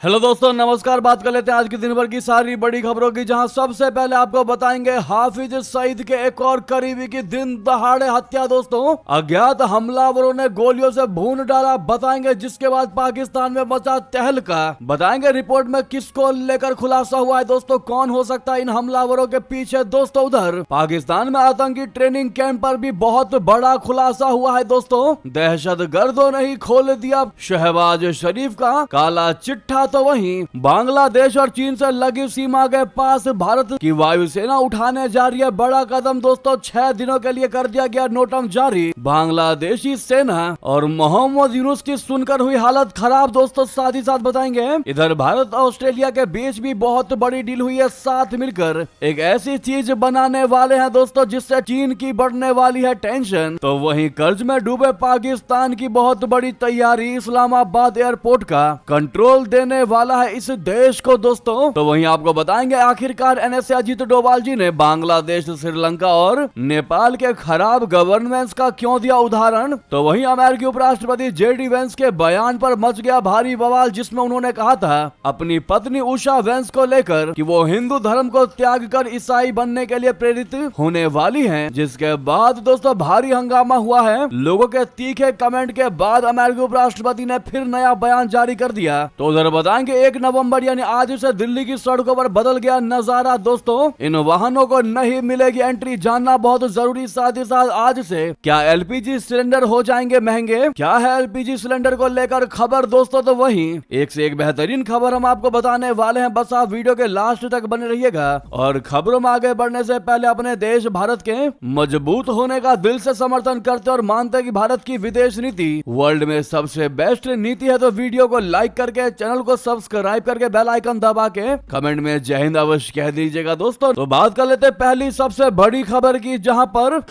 Hello दोस्तों, नमस्कार। बात कर लेते हैं आज की दिन भर की सारी बड़ी खबरों की, जहां सबसे पहले आपको बताएंगे हाफिज सईद के एक और करीबी की दिन दहाड़े हत्या। दोस्तों, अज्ञात हमलावरों ने गोलियों से भून डाला, बताएंगे। जिसके बाद पाकिस्तान में मचा तहलका, बताएंगे रिपोर्ट में किसको लेकर खुलासा हुआ है। दोस्तों, कौन हो सकता है इन हमलावरों के पीछे। दोस्तों, उधर पाकिस्तान में आतंकी ट्रेनिंग कैंप पर भी बहुत बड़ा खुलासा हुआ है। दोस्तों, दहशतगर्दों ने ही खोल दिया शहबाज शरीफ का काला चिट्ठा। तो वहीं बांग्लादेश और चीन से लगी सीमा के पास भारत की वायुसेना उठाने जा रही है बड़ा कदम। दोस्तों, 6 दिनों के लिए कर दिया गया नोटम जारी। बांग्लादेशी सेना और मोहम्मद यूनुस की सुनकर हुई हालत खराब। दोस्तों, साथ ही साथ बताएंगे इधर भारत और ऑस्ट्रेलिया के बीच भी बहुत बड़ी डील हुई है। साथ मिलकर एक ऐसी चीज बनाने वाले हैं दोस्तों, जिससे चीन की बढ़ने वाली है टेंशन। तो वहीं कर्ज में डूबे पाकिस्तान की बहुत बड़ी तैयारी, इस्लामाबाद एयरपोर्ट का कंट्रोल देने वाला है इस देश को। दोस्तों, तो वहीं आपको बताएंगे आखिरकार एनएसए अजीत डोभाल जी ने बांग्लादेश, श्रीलंका और नेपाल के खराब गवर्नेंस का क्यों दिया उदाहरण। तो वहीं अमेरिकी उपराष्ट्रपति जेडी वेंस के बयान पर मच गया भारी बवाल, जिसमें उन्होंने कहा था अपनी पत्नी उषा वेंस को लेकर कि वो हिंदू धर्म को त्याग कर ईसाई बनने के लिए प्रेरित होने वाली हैं। जिसके बाद दोस्तों भारी हंगामा हुआ है। लोगों के तीखे कमेंट के बाद अमेरिकी उपराष्ट्रपति ने फिर नया बयान जारी कर दिया। तो उधर बताएंगे 1 नवंबर यानी आज से दिल्ली की सड़कों पर बदल गया नजारा। दोस्तों, इन वाहनों को नहीं मिलेगी एंट्री, जानना बहुत जरूरी। साथ ही साथ आज से क्या एलपीजी सिलेंडर हो जाएंगे महंगे, क्या है एलपीजी सिलेंडर को लेकर खबर। दोस्तों, तो वहीं एक से एक बेहतरीन खबर हम आपको बताने वाले हैं। बस आप वीडियो के लास्ट तक बने रहिएगा। और खबरों में आगे बढ़ने से पहले अपने देश भारत के मजबूत होने का दिल से समर्थन करते और मानते कि भारत की विदेश नीति वर्ल्ड में सबसे बेस्ट नीति है। तो वीडियो को लाइक करके, चैनल को सब्सक्राइब करके, बेल आइकन दबा के कमेंट में जय हिंद अवश्य कह दीजिएगा। दोस्तों, तो बात कर लेते हैं पहली सबसे बड़ी खबर की, जहां पर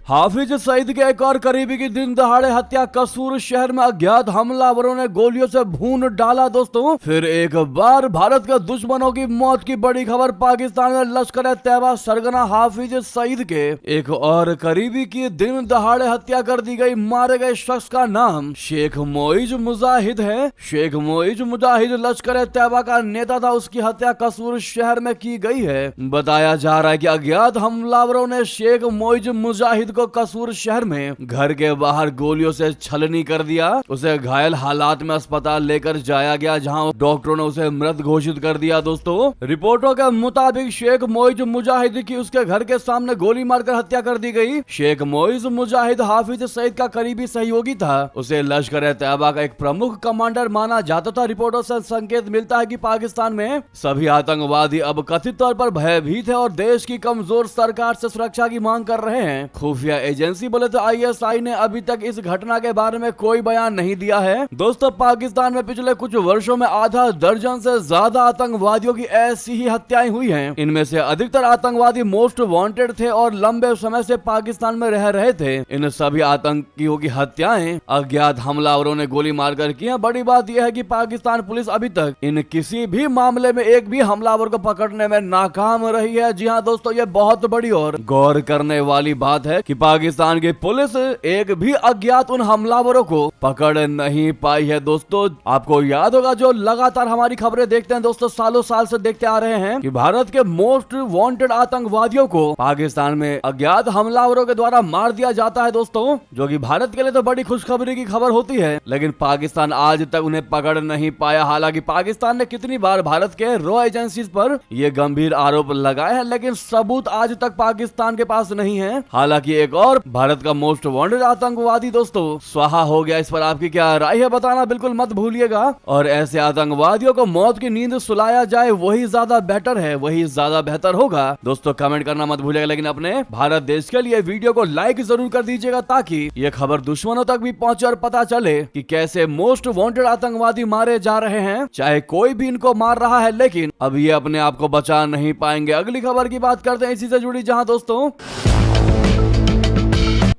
हाफिज सईद के एक और करीबी की दिन दहाड़े हत्या। कसूर शहर में अज्ञात हमलावरों ने गोलियों से भून डाला। दोस्तों, फिर एक बार भारत के दुश्मनों की मौत की बड़ी खबर। पाकिस्तान में लश्कर तैयबा सरगना हाफिज सईद के एक और करीबी की दिन दहाड़े हत्या कर दी गई। मारे गए शख्स का नाम शेख मोइज मुजाहिद है। शेख मोइज मुजाहिद लश्कर तैयबा का नेता था। उसकी हत्या कसूर शहर में की गई है। बताया जा रहा है कि अज्ञात हमलावरों ने शेख मोइज मुजाहिद कसूर शहर में घर के बाहर गोलियों से छलनी कर दिया। उसे घायल हालात में अस्पताल लेकर जाया गया, जहां डॉक्टरों ने उसे मृत घोषित कर दिया। दोस्तों, रिपोर्टों के मुताबिक शेख मोइज मुजाहिद की उसके घर के सामने गोली मारकर हत्या कर दी गई। शेख मोइज मुजाहिद हाफिज सईद का करीबी सहयोगी था। उसे लश्कर तैयबा का एक प्रमुख कमांडर माना जाता था। रिपोर्टों से संकेत मिलता है कि पाकिस्तान में सभी आतंकवादी अब कथित तौर पर भयभीत है और देश की कमजोर सरकार से सुरक्षा की मांग कर रहे हैं। खुफिया एजेंसी बोले तो आईएसआई ने अभी तक इस घटना के बारे में कोई बयान नहीं दिया है। दोस्तों, पाकिस्तान में पिछले कुछ वर्षों में आधा दर्जन से ज्यादा आतंकवादियों की ऐसी ही हत्याएं हुई हैं। इनमें से अधिकतर आतंकवादी मोस्ट वांटेड थे और लंबे समय से पाकिस्तान में रह रहे थे। इन सभी आतंकियों की हत्याएं अज्ञात हमलावरों ने गोली मारकर की हैं। बड़ी बात यह है कि पाकिस्तान पुलिस अभी तक इन किसी भी मामले में एक भी हमलावर को पकड़ने में नाकाम रही है। जी हाँ दोस्तों, ये बहुत बड़ी और गौर करने वाली बात है कि पाकिस्तान की पुलिस एक भी अज्ञात उन हमलावरों को पकड़ नहीं पाई है। दोस्तों, आपको याद होगा, जो लगातार हमारी खबरें देखते हैं दोस्तों, सालों साल से देखते आ रहे हैं कि भारत के मोस्ट वांटेड आतंकवादियों को पाकिस्तान में अज्ञात हमलावरों के द्वारा मार दिया जाता है। दोस्तों, जो कि भारत के लिए तो बड़ी खुशखबरी की खबर होती है, लेकिन पाकिस्तान आज तक उन्हें पकड़ नहीं पाया। हालांकि पाकिस्तान ने कितनी बार भारत के रॉ एजेंसीज पर ये गंभीर आरोप लगाए हैं, लेकिन सबूत आज तक पाकिस्तान के पास नहीं है। हालांकि एक और भारत का मोस्ट वांटेड आतंकवादी दोस्तों स्वाहा हो गया। इस पर आपकी क्या राय है, बताना बिल्कुल मत भूलिएगा। और ऐसे आतंकवादियों को मौत की नींद सुलाया जाए, वही ज्यादा बेटर है, वही ज्यादा बेहतर होगा। दोस्तों, कमेंट करना मत भूलिएगा, लेकिन अपने भारत देश के लिए वीडियो को लाइक जरूर कर दीजिएगा, ताकि ये खबर दुश्मनों तक भी पहुंचे और पता चले कि कैसे मोस्ट वांटेड आतंकवादी मारे जा रहे हैं। चाहे कोई भी इनको मार रहा है, लेकिन अब ये अपने आप को बचा नहीं पाएंगे। अगली खबर की बात करते हैं इसी से जुड़ी, जहां दोस्तों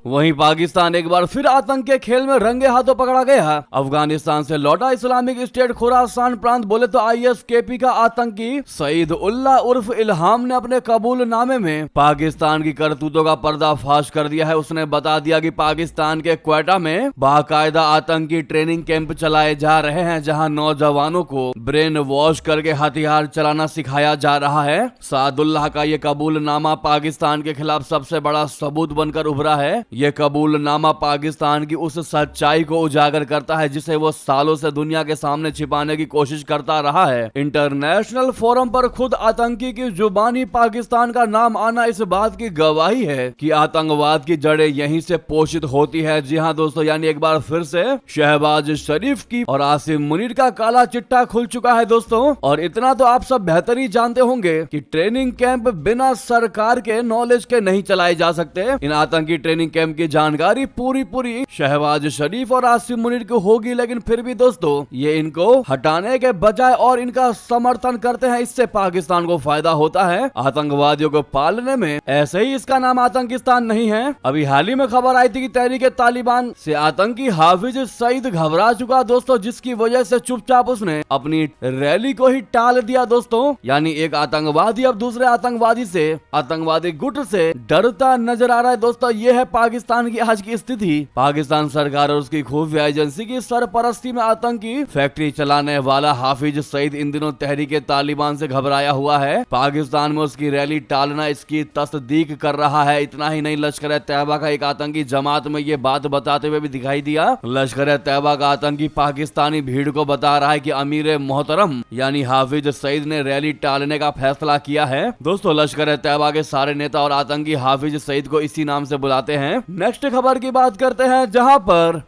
वहीं पाकिस्तान एक बार फिर आतंक के खेल में रंगे हाथों पकड़ा गया। अफगानिस्तान से लौटा इस्लामिक स्टेट खुरासान प्रांत बोले तो ISKP का आतंकी सईद उल्लाह उर्फ इल्हाम ने अपने कबूल नामे में पाकिस्तान की करतूतों का पर्दाफाश कर दिया है। उसने बता दिया कि पाकिस्तान के क्वेटा में बाकायदा आतंकी ट्रेनिंग कैंप चलाए जा रहे हैं, जहां नौजवानों को ब्रेन वॉश करके हथियार चलाना सिखाया जा रहा है। सादुल्लाह का ये कबूलनामा पाकिस्तान के खिलाफ सबसे बड़ा सबूत बनकर उभरा है। ये कबूलनामा पाकिस्तान की उस सच्चाई को उजागर करता है जिसे वो सालों से दुनिया के सामने छिपाने की कोशिश करता रहा है। इंटरनेशनल फोरम पर खुद आतंकी की जुबानी पाकिस्तान का नाम आना इस बात की गवाही है कि आतंकवाद की जड़ें यहीं से पोषित होती है। जी हाँ दोस्तों, यानी एक बार फिर से शहबाज शरीफ की और आसिम मुनीर का काला चिट्टा खुल चुका है दोस्तों। और इतना तो आप सब बेहतर ही जानते होंगे कि ट्रेनिंग कैंप बिना सरकार के नॉलेज के नहीं चलाए जा सकते। इन आतंकी ट्रेनिंग कैंप की जानकारी पूरी शहबाज शरीफ और आसिम मुनीर को होगी, लेकिन फिर भी दोस्तों ये इनको हटाने के बजाय और इनका समर्थन करते हैं। इससे पाकिस्तान को फायदा होता है आतंकवादियों को पालने में। ऐसे ही इसका नाम आतंकिस्तान नहीं है। अभी हाल ही में खबर आई थी कि तहरीक तालिबान से आतंकी हाफिज सईद घबरा चुका दोस्तों, जिसकी वजह से चुपचाप उसने अपनी रैली को ही टाल दिया दोस्तों। यानी एक आतंकवादी अब दूसरे आतंकवादी से, आतंकवादी गुट से डरता नजर आ रहा है दोस्तों। ये है पाकिस्तान की आज की स्थिति। पाकिस्तान सरकार और उसकी खुफिया एजेंसी की सरपरस्ती में आतंकी फैक्ट्री चलाने वाला हाफिज सईद इन दिनों तहरीक तालिबान से घबराया हुआ है। पाकिस्तान में उसकी रैली टालना इसकी तस्दीक कर रहा है। इतना ही नहीं, लश्कर तैयबा का एक आतंकी जमात में ये बात बताते हुए भी दिखाई दिया। लश्कर तैयबा का आतंकी पाकिस्तानी भीड़ को बता रहा है कि अमीर मोहतरम यानी हाफिज सईद ने रैली टालने का फैसला किया है। दोस्तों लश्कर तैयबा के सारे नेता और आतंकी हाफिज सईद को इसी नाम से बुलाते हैं। नेक्स्ट खबर की बात करते हैं, जहां पर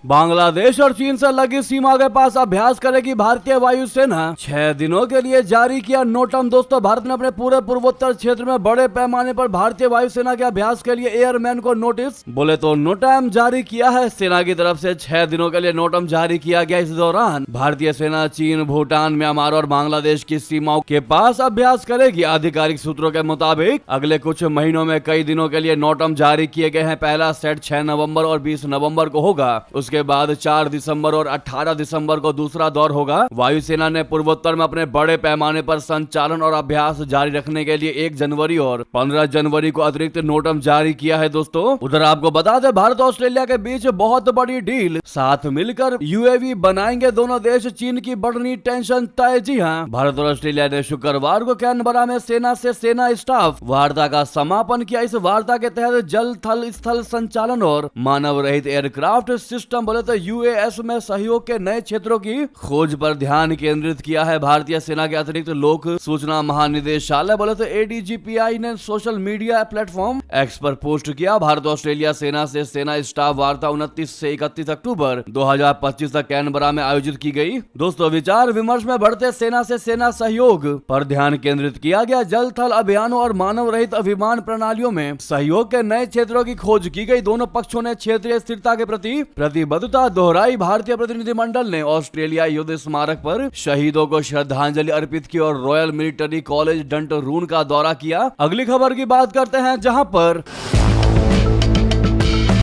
बांग्लादेश और चीन से लगी सीमा के पास अभ्यास करेगी भारतीय वायुसेना। 6 दिनों के लिए जारी किया नोटम। दोस्तों भारत ने अपने पूरे पूर्वोत्तर क्षेत्र में बड़े पैमाने पर भारतीय वायुसेना के अभ्यास के लिए एयरमैन को नोटिस बोले तो नोटम जारी किया है। सेना की तरफ से 6 दिनों के लिए नोटम जारी किया गया। इस दौरान भारतीय सेना चीन, भूटान, म्यांमार और बांग्लादेश की सीमाओं के पास अभ्यास करेगी। आधिकारिक सूत्रों के मुताबिक अगले कुछ महीनों में कई दिनों के लिए नोटम जारी किए गए हैं। पहला सेट 6 नवंबर और 20 नवंबर को होगा। उसके बाद 4 दिसंबर और 18 दिसंबर को दूसरा दौर होगा। वायुसेना ने पूर्वोत्तर में अपने बड़े पैमाने पर संचालन और अभ्यास जारी रखने के लिए 1 जनवरी और 15 जनवरी को अतिरिक्त नोटम जारी किया है। दोस्तों उधर आपको बता दें, भारत और ऑस्ट्रेलिया के बीच बहुत बड़ी डील, साथ मिलकर UAV बनाएंगे दोनों देश। चीन की बढ़नी टेंशन तय। जी हाँ, भारत और ऑस्ट्रेलिया ने शुक्रवार को कैनबरा में सेना से सेना स्टाफ वार्ता का समापन किया। इस वार्ता के तहत जल, थल, स्थल संचालन और मानव रहित एयरक्राफ्ट सिस्टम बोले तो UAS में सहयोग के नए क्षेत्रों की खोज पर ध्यान केंद्रित किया है। भारतीय सेना के अतिरिक्त लोक सूचना महानिदेशालय बोले तो ADGPI ने सोशल मीडिया प्लेटफॉर्म X पर पोस्ट किया। भारत ऑस्ट्रेलिया सेना से सेना स्टाफ वार्ता 29 से 31 अक्टूबर 2025 तक कैनबरा में आयोजित की गई। दोस्तों विचार विमर्श में बढ़ते सेना से सेना सहयोग पर ध्यान केंद्रित किया गया। जल, थल अभियानों और मानव रहित अभिमान प्रणालियों में सहयोग के नए क्षेत्रों की खोज की गई। दोनों पक्षों ने क्षेत्रीय स्थिरता के प्रति प्रतिबद्धता दोहराई। भारतीय प्रतिनिधिमंडल ने ऑस्ट्रेलिया युद्ध स्मारक पर शहीदों को श्रद्धांजलि अर्पित की और रॉयल मिलिट्री कॉलेज डंटरून का दौरा किया। अगली खबर की बात करते हैं, जहां पर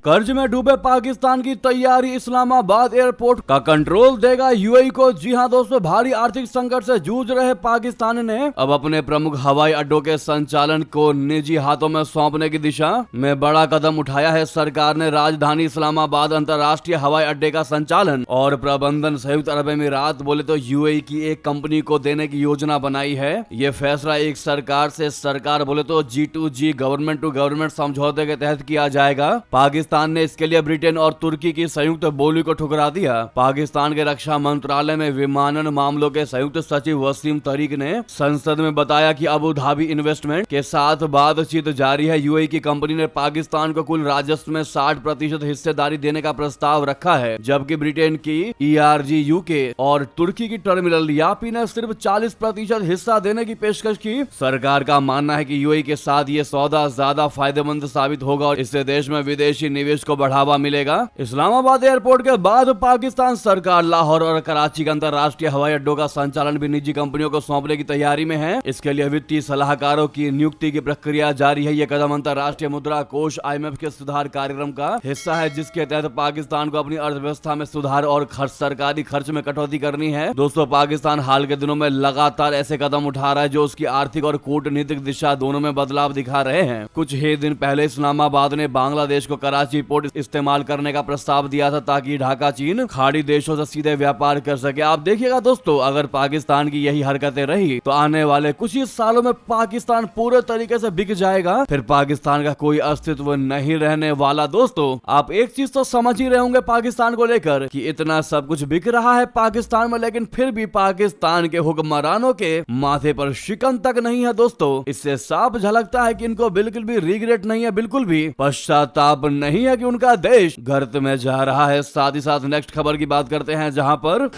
कर्ज में डूबे पाकिस्तान की तैयारी, इस्लामाबाद एयरपोर्ट का कंट्रोल देगा UAE को। जी हां दोस्तों, भारी आर्थिक संकट से जूझ रहे पाकिस्तान ने अब अपने प्रमुख हवाई अड्डों के संचालन को निजी हाथों में सौंपने की दिशा में बड़ा कदम उठाया है। सरकार ने राजधानी इस्लामाबाद अंतर्राष्ट्रीय हवाई अड्डे का संचालन और प्रबंधन संयुक्त अरब अमीरात बोले तो UAE की एक कंपनी को देने की योजना बनाई है। ये फैसला एक सरकार से सरकार बोले तो G2G गवर्नमेंट टू गवर्नमेंट समझौते के तहत किया जाएगा। पाकिस्तान ने इसके लिए ब्रिटेन और तुर्की की संयुक्त बोली को ठुकरा दिया। पाकिस्तान के रक्षा मंत्रालय में विमानन मामलों के संयुक्त सचिव वसीम तरीक ने संसद में बताया कि अबू धाबी इन्वेस्टमेंट के साथ बातचीत जारी है। UAE की कंपनी ने पाकिस्तान को कुल राजस्व में 60% हिस्सेदारी देने का प्रस्ताव रखा है, जबकि ब्रिटेन की ERG UK और तुर्की की टर्मिनल यापी ने सिर्फ 40% हिस्सा देने की पेशकश की। सरकार का मानना है कि UAE के साथ ये सौदा ज्यादा फायदेमंद साबित होगा और इससे देश में विदेशी निवेश को बढ़ावा मिलेगा। इस्लामाबाद एयरपोर्ट के बाद पाकिस्तान सरकार लाहौर और कराची के अंतरराष्ट्रीय हवाई अड्डों का संचालन भी निजी कंपनियों को सौंपने की तैयारी में है। इसके लिए वित्तीय सलाहकारों की नियुक्ति की प्रक्रिया जारी है। यह कदम अंतरराष्ट्रीय मुद्रा कोष IMF के सुधार कार्यक्रम का हिस्सा है, जिसके तहत पाकिस्तान को अपनी अर्थव्यवस्था में सुधार और सरकारी खर्च में कटौती करनी है। दोस्तों, पाकिस्तान हाल के दिनों में लगातार ऐसे कदम उठा रहा है जो उसकी आर्थिक और कूटनीतिक दिशा दोनों में बदलाव दिखा रहे हैं। कुछ ही दिन पहले इस्लामाबाद ने बांग्लादेश को कराची पोर्ट इस्तेमाल करने का प्रस्ताव दिया था ताकि ढाका चीन खाड़ी देशों से सीधे व्यापार कर सके। आप देखिएगा दोस्तों, अगर पाकिस्तान की यही हरकतें रही तो आने वाले कुछ ही सालों में पाकिस्तान पूरे तरीके से बिक जाएगा। फिर पाकिस्तान का कोई अस्तित्व नहीं रहने वाला। दोस्तों, आप एक चीज तो समझ ही रहे होंगे पाकिस्तान को लेकर कि इतना सब कुछ बिक रहा है पाकिस्तान में, लेकिन फिर भी पाकिस्तान के हुक्मरानों के माथे पर शिकन तक नहीं है। दोस्तों, इससे साफ झलकता है कि इनको बिल्कुल भी रिग्रेट नहीं है, बिल्कुल भी पश्चाताप नहीं है कि उनका देश गर्त में जा रहा है। साथ ही साथ नेक्स्ट खबर की बात करते हैं, जहां पर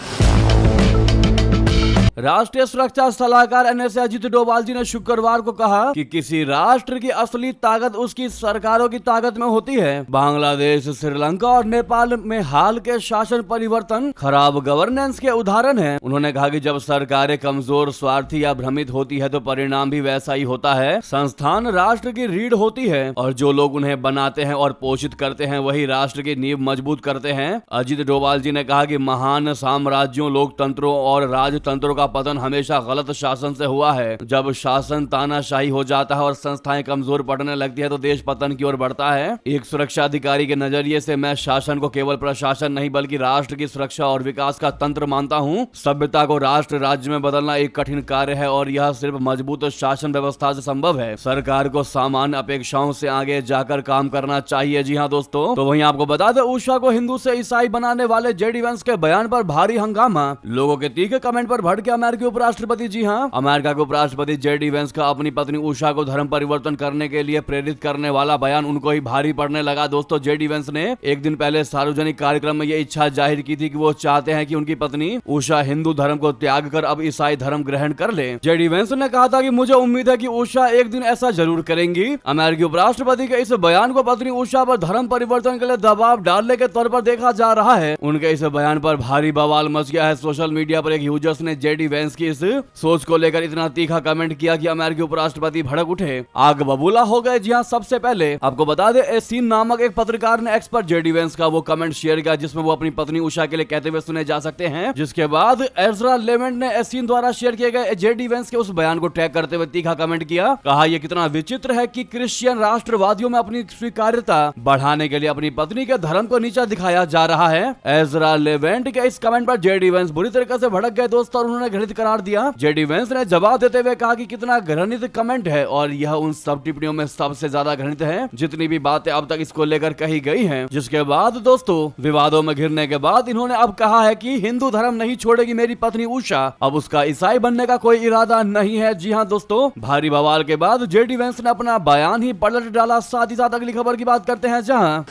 राष्ट्रीय सुरक्षा सलाहकार NSA अजीत डोभाल जी ने शुक्रवार को कहा कि किसी राष्ट्र की असली ताकत उसकी सरकारों की ताकत में होती है। बांग्लादेश, श्रीलंका और नेपाल में हाल के शासन परिवर्तन खराब गवर्नेंस के उदाहरण हैं। उन्होंने कहा कि जब सरकारें कमजोर, स्वार्थी या भ्रमित होती है तो परिणाम भी वैसा ही होता है। संस्थान राष्ट्र की रीढ़ होती है और जो लोग उन्हें बनाते हैं और पोषित करते हैं वही राष्ट्र की नींव मजबूत करते हैं। अजीत डोभाल जी ने कहा कि महान साम्राज्यों, लोकतंत्रों और राजतंत्रों का पतन हमेशा गलत शासन से हुआ है। जब शासन तानाशाही हो जाता है और संस्थाएं कमजोर पड़ने लगती है तो देश पतन की ओर बढ़ता है। एक सुरक्षा अधिकारी के नजरिए से मैं शासन को केवल प्रशासन नहीं बल्कि राष्ट्र की सुरक्षा और विकास का तंत्र मानता हूँ। सभ्यता को राष्ट्र राज्य में बदलना एक कठिन कार्य है और यह सिर्फ मजबूत शासन व्यवस्था से संभव है। सरकार को सामान्य अपेक्षाओं से आगे जाकर काम करना चाहिए। जी हाँ दोस्तों, तो वहीं आपको बता दें, उषा को हिंदू से ईसाई बनाने वाले JD वैंस के बयान पर भारी हंगामा। लोगों के तीखे कमेंट पर भड़के अमेरिकी उपराष्ट्रपति। जी हाँ, अमेरिका के उपराष्ट्रपति JD वैंस का अपनी पत्नी उषा को धर्म परिवर्तन करने के लिए प्रेरित करने वाला बयान उनको ही भारी पड़ने लगा। दोस्तों, JD वैंस ने एक दिन पहले सार्वजनिक कार्यक्रम में यह इच्छा जाहिर की थी कि वो चाहते हैं कि उनकी पत्नी उषा हिंदू धर्म को त्याग कर अब ईसाई धर्म ग्रहण कर ले। JD वैंस ने कहा था कि मुझे उम्मीद है कि उषा एक दिन ऐसा जरूर करेंगी। अमेरिकी उपराष्ट्रपति के इस बयान को पत्नी उषा पर धर्म परिवर्तन के लिए दबाव डालने के तौर पर देखा जा रहा है। उनके इस बयान पर भारी बवाल मच गया है। सोशल मीडिया पर एक यूजर्स ने JD वैंस की इस सोच को लेकर इतना तीखा कमेंट किया कि अमेरिकी उपराष्ट्रपति भड़क उठे, आग बबूला हो गए। जी हाँ, सबसे पहले आपको बता दें, एसीन नामक एक पत्रकार ने एक्स पर JD वैंस का वो कमेंट शेयर किया जिसमें वो अपनी पत्नी उषा के लिए कहते हुए सुने जा सकते हैं। जिसके बाद एजरा लेवेंट ने एसीन द्वारा शेयर किए गए JD वैंस के उस बयान को टैग करते हुए तीखा कमेंट किया। कहा, यह कितना विचित्र है कि क्रिश्चियन राष्ट्रवादियों में अपनी स्वीकार्यता बढ़ाने के लिए अपनी पत्नी के धर्म को नीचा दिखाया जा रहा है। एजरा लेवेंट के इस कमेंट पर JD वैंस बुरी तरीके से भड़क गए दोस्तों और उन्होंने घृणित करार दिया। JD वैंस ने जवाब देते हुए कहा कि कितना घृणित कमेंट है और यह उन सब टिप्पणियों में सबसे ज्यादा घृणित है जितनी भी बातें अब तक इसको लेकर कही गई हैं। जिसके बाद दोस्तों, विवादों में घिरने के बाद इन्होंने अब कहा है कि हिंदू धर्म नहीं छोड़ेगी मेरी पत्नी उषा, अब उसका ईसाई बनने का कोई इरादा नहीं है। जी हाँ दोस्तों, भारी बवाल के बाद JD वैंस ने अपना बयान ही पलट डाला। साथ ही साथ अगली खबर की बात करते हैं, जहां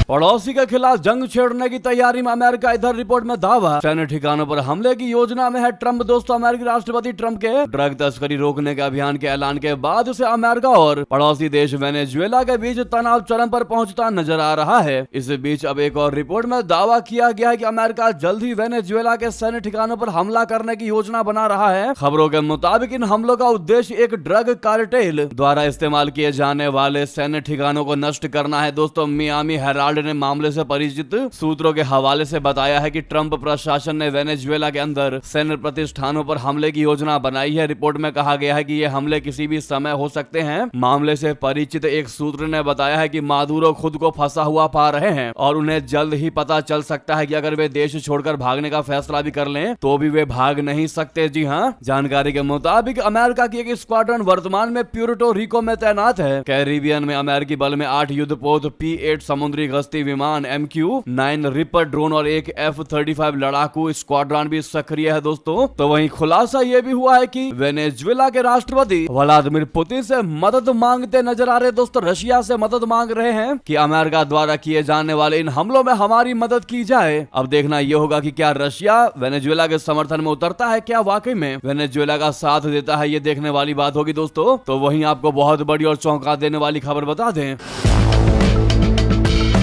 पड़ोसी के खिलाफ जंग छेड़ने की तैयारी में अमेरिका। इधर रिपोर्ट में दावा, सैन्य ठिकानों पर हमले की योजना में है ट्रंप। दोस्तों, अमेरिकी राष्ट्रपति ट्रंप के ड्रग तस्करी रोकने के अभियान के ऐलान के बाद से अमेरिका और पड़ोसी देश वेनेजुएला के बीच तनाव चरम पर पहुंचता नजर आ रहा है। इस बीच अब एक और रिपोर्ट में दावा किया गया है कि अमेरिका जल्द ही वेनेजुएला के सैन्य ठिकानों पर हमला करने की योजना बना रहा है। खबरों के मुताबिक इन हमलों का उद्देश्य एक ड्रग कार्टेल द्वारा इस्तेमाल किए जाने वाले सैन्य ठिकानों को नष्ट करना है। दोस्तों, मियामी हेराल्ड ने मामले से परिचित सूत्रों के हवाले से बताया है कि ट्रंप प्रशासन ने वेनेजुएला के अंदर सैन्य प्रतिष्ठानों पर हमले की योजना बनाई है। रिपोर्ट में कहा गया है कि ये हमले किसी भी समय हो सकते हैं। मामले से परिचित एक सूत्र ने बताया है कि मादुरो खुद को फंसा हुआ पा रहे हैं और उन्हें जल्द ही पता चल सकता है कि अगर वे देश छोड़कर भागने का फैसला भी कर लें तो भी वे भाग नहीं सकते। जी हाँ, जानकारी के मुताबिक अमेरिका की एक स्क्वाड्रन वर्तमान में प्यूर्टो रिको में तैनात है। कैरिबियन में अमेरिकी बल में 8 युद्धपोत P-8 समुद्री गश्ती विमान, MQ-9 रिपर ड्रोन और एक F-35 लड़ाकू स्क्वाड्रन भी सक्रिय है। दोस्तों, तो वहीं खुलासा यह भी हुआ है कि वेनेजुएला के राष्ट्रपति व्लादिमीर पुतिन से मदद मांगते नजर आ रहे। दोस्तों, रशिया से मदद मांग रहे हैं कि अमेरिका द्वारा किए जाने वाले इन हमलों में हमारी मदद की जाए। अब देखना यह होगा कि क्या रशिया वेनेजुएला के समर्थन में उतरता है, क्या वाकई में वेनेजुएला का साथ देता है, ये देखने वाली बात होगी। दोस्तों, तो वहीं आपको बहुत बड़ी और चौंका देने वाली खबर बता दें,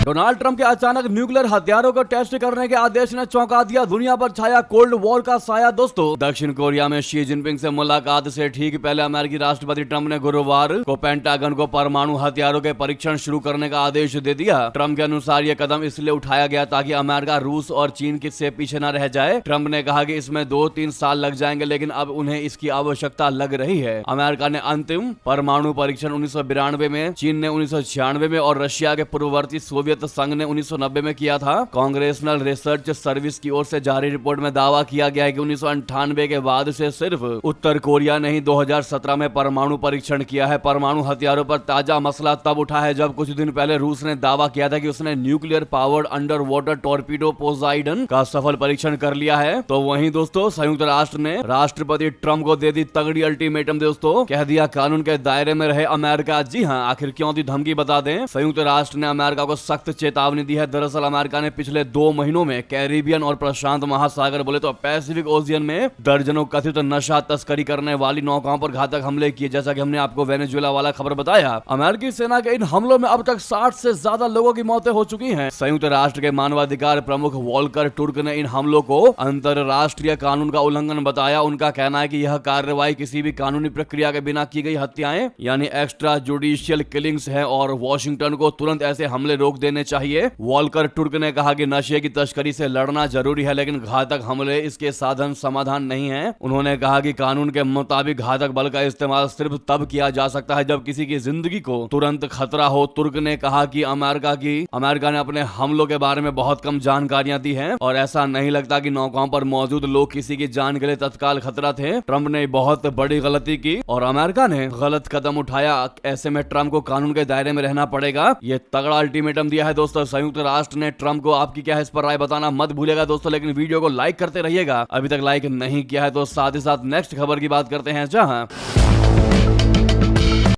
डोनाल्ड ट्रंप के अचानक न्यूक्लियर हथियारों को टेस्ट करने के आदेश ने चौंका दिया, दुनिया पर छाया कोल्ड वॉर का साया। दोस्तों, दक्षिण कोरिया में शी जिनपिंग से मुलाकात से ठीक पहले अमेरिकी राष्ट्रपति ट्रंप ने गुरुवार को पेंटागन को परमाणु हथियारों के परीक्षण शुरू करने का आदेश दे दिया। ट्रंप के अनुसार यह कदम इसलिए उठाया गया ताकि अमेरिका रूस और चीन से पीछे न रह जाए। ट्रंप ने कहा कि इसमें 2-3 साल लग जाएंगे, लेकिन अब उन्हें इसकी आवश्यकता लग रही है। अमेरिका ने अंतिम परमाणु परीक्षण 1992 में, चीन ने 1996 में और रशिया के पूर्ववर्ती सोवियत संघ ने 1990 में किया था। कांग्रेसनल रिसर्च सर्विस की ओर से जारी रिपोर्ट में दावा किया गया है कि 1998 के बाद से सिर्फ उत्तर कोरिया ने ही 2017 में परमाणु परीक्षण किया है। परमाणु हथियारों पर ताजा मसला तब उठा है जब कुछ दिन पहले रूस ने दावा किया था कि उसने nuclear powered under water torpedo Poseidon का सफल परीक्षण कर लिया है। तो वहीं दोस्तों, संयुक्त राष्ट्र ने राष्ट्रपति ट्रंप को दे दी तगड़ी अल्टीमेटम। दोस्तों, कह दिया कानून के दायरे में रहे अमेरिका। जी हाँ, आखिर क्यों दी धमकी, बता दें। संयुक्त राष्ट्र ने अमेरिका को सख्त चेतावनी दी है। दरअसल अमेरिका ने पिछले 2 महीनों में कैरिबियन और प्रशांत महासागर, बोले तो पैसिफिक ओशियन में दर्जनों कथित नशा तस्करी करने वाली नौकाओं पर घातक हमले किए। जैसा कि हमने आपको वेनेजुएला वाला खबर बताया। अमेरिकी सेना के इन हमलों में अब तक 60 से ज्यादा लोगों की मौतें हो चुकी हैं। संयुक्त राष्ट्र के मानवाधिकार प्रमुख वॉल्कर टुर्क ने इन हमलों को अंतरराष्ट्रीय कानून का उल्लंघन बताया। उनका कहना है कि यह कार्रवाई किसी भी कानूनी प्रक्रिया के बिना की गई हत्याएं यानी एक्स्ट्रा जुडिशियल किलिंग्स है और वॉशिंगटन को तुरंत ऐसे हमले रोक देने चाहिए। वॉल्कर टुर्क ने कहा कि नशे की तस्करी से लड़ना जरूरी है, लेकिन घातक हमले इसके साधन समाधान नहीं है। उन्होंने कहा कि कानून के मुताबिक घातक बल का इस्तेमाल सिर्फ तब किया जा सकता है जब किसी की जिंदगी को तुरंत खतरा हो। तुर्क ने कहा कि अमेरिका ने अपने हमलों के बारे में बहुत कम जानकारियां दी हैं और ऐसा नहीं लगता कि नौकाओं पर मौजूद लोग किसी की जान के लिए तत्काल खतरा थे। ट्रंप ने बहुत बड़ी गलती की और अमेरिका ने गलत कदम उठाया। ऐसे में ट्रंप को कानून के दायरे में रहना पड़ेगा। ये तगड़ा अल्टीमेटम दिया है दोस्तों संयुक्त राष्ट्र ने ट्रंप को। आपकी क्या है इस पर राय बताना मत भूलिएगा दोस्तों, लेकिन वीडियो को लाइक करते रहिएगा। अभी तक लाइक नहीं किया है तो साथ ही साथ नेक्स्ट खबर की बात करते हैं, जहां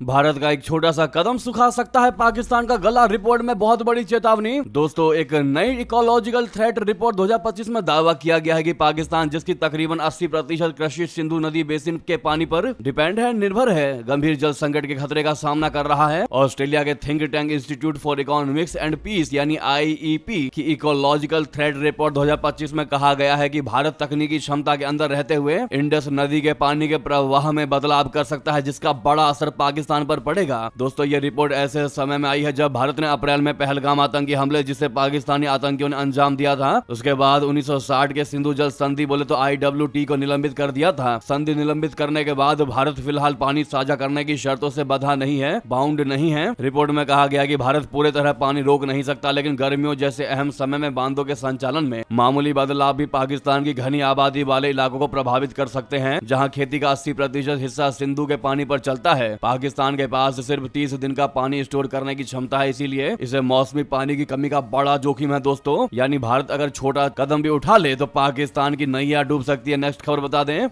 भारत का एक छोटा सा कदम सुखा सकता है पाकिस्तान का गला। रिपोर्ट में बहुत बड़ी चेतावनी। दोस्तों, एक नई इकोलॉजिकल थ्रेट रिपोर्ट 2025 में दावा किया गया है कि पाकिस्तान, जिसकी तकरीबन 80% कृषि सिंधु नदी बेसिन के पानी पर डिपेंड है, निर्भर है, गंभीर जल संकट के खतरे का सामना कर रहा है। ऑस्ट्रेलिया के think tank institute for economics and peace यानी IEP की इकोलॉजिकल थ्रेट रिपोर्ट 2025 में कहा गया है कि भारत तकनीकी क्षमता के अंदर रहते हुए इंडस नदी के पानी के प्रवाह में बदलाव कर सकता है, जिसका बड़ा असर पाकिस्तान पर पड़ेगा। दोस्तों, ये रिपोर्ट ऐसे समय में आई है जब भारत ने अप्रैल में पहलगाम आतंकी हमले, जिसे पाकिस्तानी आतंकियों ने अंजाम दिया था, उसके बाद 1960 के सिंधु जल संधि, बोले तो IWT को निलंबित कर दिया था। संधि निलंबित करने के बाद भारत फिलहाल पानी साझा करने की शर्तों से बंधा नहीं है, बाउंड नहीं है। रिपोर्ट में कहा गया कि भारत पूरे तरह पानी रोक नहीं सकता, लेकिन गर्मियों जैसे अहम समय में बांधों के संचालन में मामूली बदलाव भी पाकिस्तान की घनी आबादी वाले इलाकों को प्रभावित कर सकते हैं, जहाँ खेती का 80% हिस्सा सिंधु के पानी पर चलता है। पाकिस्तान के पास सिर्फ 30 दिन का पानी स्टोर करने की क्षमता है, इसीलिए इसे मौसमी पानी की कमी का बड़ा जोखिम है दोस्तों। यानी भारत अगर छोटा कदम भी उठा ले तो पाकिस्तान की नैया डूब सकती है। नेक्स्ट खबर बता दें।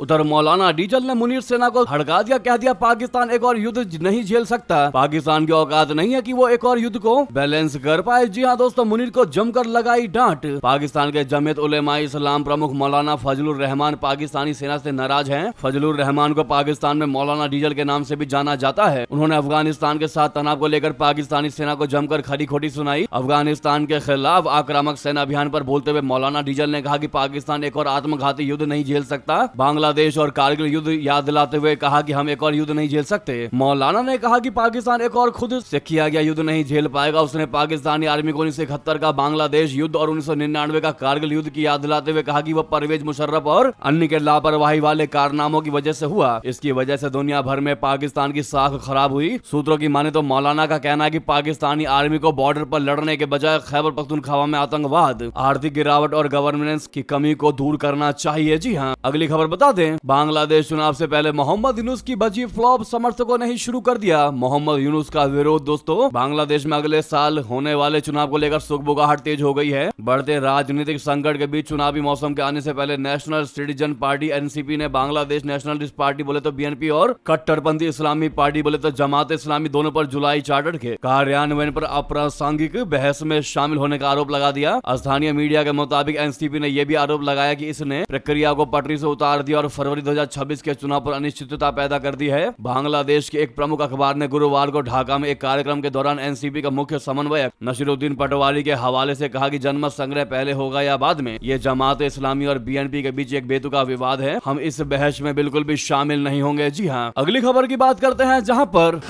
उधर मौलाना डीजल ने मुनीर सेना को हड़का दिया, कह दिया पाकिस्तान एक और युद्ध नहीं झेल सकता। पाकिस्तान की औकात नहीं है कि वो एक और युद्ध को बैलेंस कर पाए। जी हाँ दोस्तों, मुनीर को जमकर लगाई डांट। पाकिस्तान के जमीयत उलेमा इस्लाम प्रमुख मौलाना फजलुर रहमान पाकिस्तानी सेना से नाराज हैं। फजलुर रहमान को पाकिस्तान में मौलाना डीजल के नाम से भी जाना जाता है। उन्होंने अफगानिस्तान के साथ तनाव को लेकर पाकिस्तानी सेना को जमकर खरी खोटी सुनाई। अफगानिस्तान के खिलाफ आक्रामक सेना अभियान पर बोलते हुए मौलाना डीजल ने कहा कि पाकिस्तान एक और आत्मघाती युद्ध नहीं झेल सकता। बांग्लादेश और कारगिल युद्ध याद दिलाते हुए कहा कि हम एक और युद्ध नहीं झेल सकते। मौलाना ने कहा कि पाकिस्तान एक और खुद से किया गया युद्ध नहीं झेल पाएगा। उसने पाकिस्तानी आर्मी को 1971 का बांग्लादेश युद्ध और 1999 का कारगिल युद्ध की याद दिलाते हुए कहा कि वह परवेज मुशर्रफ और अन्य के लापरवाही वाले कारनामों की वजह से हुआ। इसकी वजह से दुनिया भर में पाकिस्तान की साख खराब हुई। सूत्रों की माने तो मौलाना का कहना है कि पाकिस्तानी आर्मी को बॉर्डर पर लड़ने के बजाय खैबर पख्तूनख्वा में आतंकवाद, आर्थिक गिरावट और गवर्नेंस की कमी को दूर करना चाहिए। जी हाँ, अगली खबर बता दें। बांग्लादेश चुनाव से पहले मोहम्मद यूनुस की बची फ्लॉप समर्थकों ने ही शुरू कर दिया मोहम्मद यूनुस का विरोध। दोस्तों, बांग्लादेश में अगले साल होने वाले चुनाव को लेकर सुगबुगाहट तेज हो गई है। बढ़ते राजनीतिक संकट के बीच चुनावी मौसम के आने से पहले नेशनल सिटीजन पार्टी एनसीपी ने बांग्लादेश नेशनलिस्ट पार्टी बोले तो बीएनपी और कट्टरपंथी इस्लामी पार्टी बोले तो जमात इस्लामी दोनों पर जुलाई चार्टर के कार्यान्वयन पर अप्रासंगिक बहस में शामिल होने का आरोप लगा दिया। स्थानीय मीडिया के मुताबिक एनसीपी ने यह भी आरोप लगाया कि इसने प्रक्रिया को पटरी से उतार दिया और फरवरी 2026 के चुनाव पर अनिश्चितता पैदा कर दी है। बांग्लादेश के एक प्रमुख अखबार ने गुरुवार को ढाका में एक कार्यक्रम के दौरान एनसीपी का मुख्य समन्वयक नसीरुद्दीन पटवारी के हवाले से कहा कि जनमत संग्रह पहले होगा या बाद में, ये जमात इस्लामी और बीएनपी के बीच एक बेतुका विवाद है। हम इस बहस में बिल्कुल भी शामिल नहीं होंगे। जी हाँ, अगली खबर की बात करते हैं जहां पर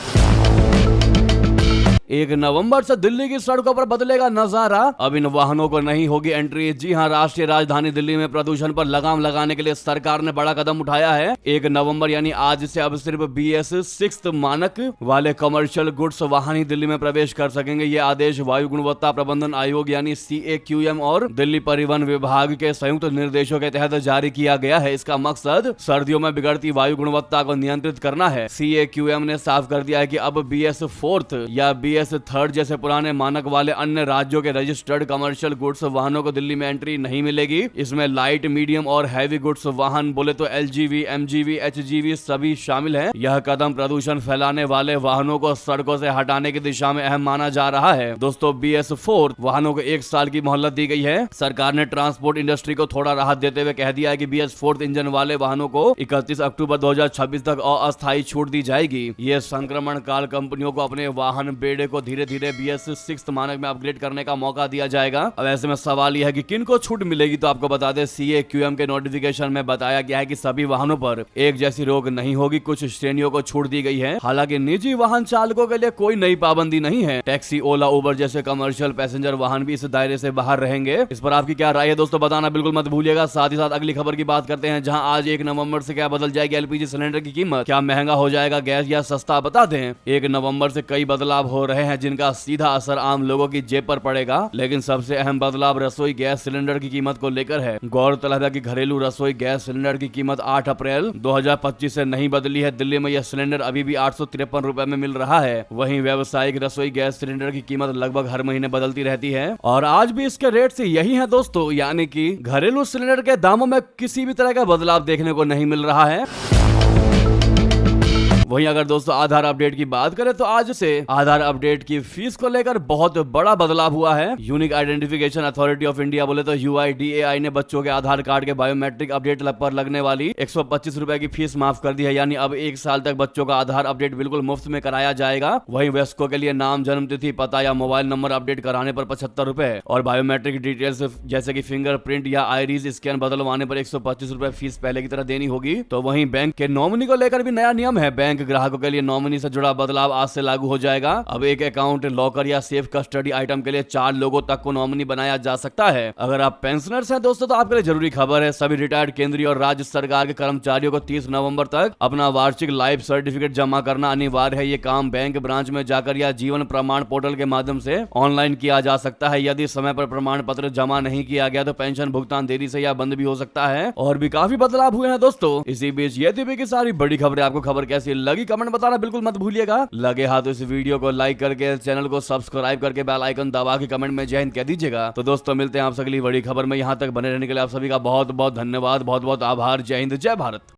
1 नवंबर से दिल्ली की सड़कों पर बदलेगा नजारा। अब इन वाहनों को नहीं होगी एंट्री। जी हां, राष्ट्रीय राजधानी दिल्ली में प्रदूषण पर लगाम लगाने के लिए सरकार ने बड़ा कदम उठाया है। 1 नवंबर यानी आज से अब सिर्फ BS 6 मानक वाले कमर्शियल गुड्स वाहन ही दिल्ली में प्रवेश कर सकेंगे। ये आदेश वायु गुणवत्ता प्रबंधन आयोग यानी CAQM और दिल्ली परिवहन विभाग के संयुक्त निर्देशों के तहत जारी किया गया है। इसका मकसद सर्दियों में बिगड़ती वायु गुणवत्ता को नियंत्रित करना है। CAQM ने साफ कर दिया है कि अब BS 4 या BS 3 जैसे पुराने मानक वाले अन्य राज्यों के रजिस्टर्ड कमर्शियल गुड्स वाहनों को दिल्ली में एंट्री नहीं मिलेगी। इसमें लाइट, मीडियम और हैवी गुड्स वाहन बोले तो LGV, MGV, HGV सभी शामिल हैं। यह कदम प्रदूषण फैलाने वाले वाहनों को सड़कों से हटाने की दिशा में अहम माना जा रहा है। दोस्तों, BS 4 वाहनों को 1 साल की मोहलत दी गई है। सरकार ने ट्रांसपोर्ट इंडस्ट्री को थोड़ा राहत देते हुए कह दिया है कि BS 4 इंजन वाले वाहनों को 31 अक्टूबर 2026 तक अस्थायी छूट दी जाएगी। ये संक्रमण काल कंपनियों को अपने वाहन बेड़े को धीरे धीरे BS 6 मानक में अपग्रेड करने का मौका दिया जाएगा। अब ऐसे में सवाल यह है कि किन को छूट मिलेगी, तो आपको बता दें CAQM के नोटिफिकेशन में बताया गया है कि सभी वाहनों पर एक जैसी रोक नहीं होगी, कुछ श्रेणियों को छूट दी गई है। हालांकि निजी वाहन चालकों के लिए कोई नई पाबंदी नहीं है। टैक्सी, ओला, उबर जैसे कमर्शियल पैसेंजर वाहन भी इस दायरे से बाहर रहेंगे। इस पर आपकी क्या राय है दोस्तों, बताना बिल्कुल मत भूलिएगा। साथ ही साथ अगली खबर की बात करते हैं जहां आज 1 नवंबर से क्या बदल जाएगी LPG सिलेंडर की कीमत, क्या महंगा हो जाएगा गैस या सस्ता, बता दें। 1 नवंबर से कई बदलाव हो रहे हैं जिनका सीधा असर आम लोगों की जेब पर पड़ेगा, लेकिन सबसे अहम बदलाव रसोई गैस सिलेंडर की कीमत को लेकर है। गौरतलब है कि घरेलू रसोई गैस सिलेंडर की कीमत 8 अप्रैल 2025 से नहीं बदली है। दिल्ली में यह सिलेंडर अभी भी 853 रुपए में मिल रहा है। वहीं व्यावसायिक रसोई गैस सिलेंडर की कीमत लगभग हर महीने बदलती रहती है और आज भी इसके रेट से यही है दोस्तों, यानी कि घरेलू सिलेंडर के दामों में किसी भी तरह का बदलाव देखने को नहीं मिल रहा है। वहीं अगर दोस्तों आधार अपडेट की बात करें तो आज से आधार अपडेट की फीस को लेकर बहुत बड़ा बदलाव हुआ है। Unique identification authority of India बोले तो UIDAI ने बच्चों के आधार कार्ड के बायोमेट्रिक अपडेट पर लगने वाली 125 रुपए की फीस माफ कर दी है। यानी अब 1 साल तक बच्चों का आधार अपडेट बिल्कुल मुफ्त में कराया जाएगा। वहीं वयस्कों के लिए नाम, जन्मतिथि, पता या मोबाइल नंबर अपडेट कराने पर 75 रुपए और बायोमेट्रिक डिटेल्स जैसे कि फिंगरप्रिंट या आईरिस स्कैन बदलवाने पर 125 रुपए फीस पहले की तरह देनी होगी। तो वहीं बैंक के नॉमिनी को लेकर भी नया नियम है। बैंक ग्राहकों के लिए नॉमिनी से जुड़ा बदलाव आज से लागू हो जाएगा। अब एक अकाउंट, लॉकर या सेफ कस्टडी आइटम के लिए 4 लोगों तक को नॉमिनी बनाया जा सकता है। अगर आप पेंशनर्स हैं दोस्तों तो आपके लिए जरूरी खबर है। सभी रिटायर्ड केंद्रीय और राज्य सरकार के कर्मचारियों को 30 नवंबर तक अपना वार्षिक लाइफ सर्टिफिकेट जमा करना अनिवार्य है। ये काम बैंक ब्रांच में जाकर या जीवन प्रमाण पोर्टल के माध्यम से ऑनलाइन किया जा सकता है। यदि समय पर प्रमाण पत्र जमा नहीं किया गया तो पेंशन भुगतान देरी से या बंद भी हो सकता है। और भी काफी बदलाव हुए हैं दोस्तों। इसी बीच ये थी की सारी बड़ी खबरें। आपको खबर कैसी लगी कमेंट बताना बिल्कुल मत भूलिएगा। लगे हाथ इस वीडियो को लाइक करके, चैनल को सब्सक्राइब करके, बेल आइकन दबा के कमेंट में जय हिंद कह दीजिएगा। तो दोस्तों मिलते हैं आपसे अगली बड़ी खबर में। यहां तक बने रहने के लिए आप सभी का बहुत बहुत धन्यवाद, बहुत बहुत आभार। जय हिंद, जय भारत।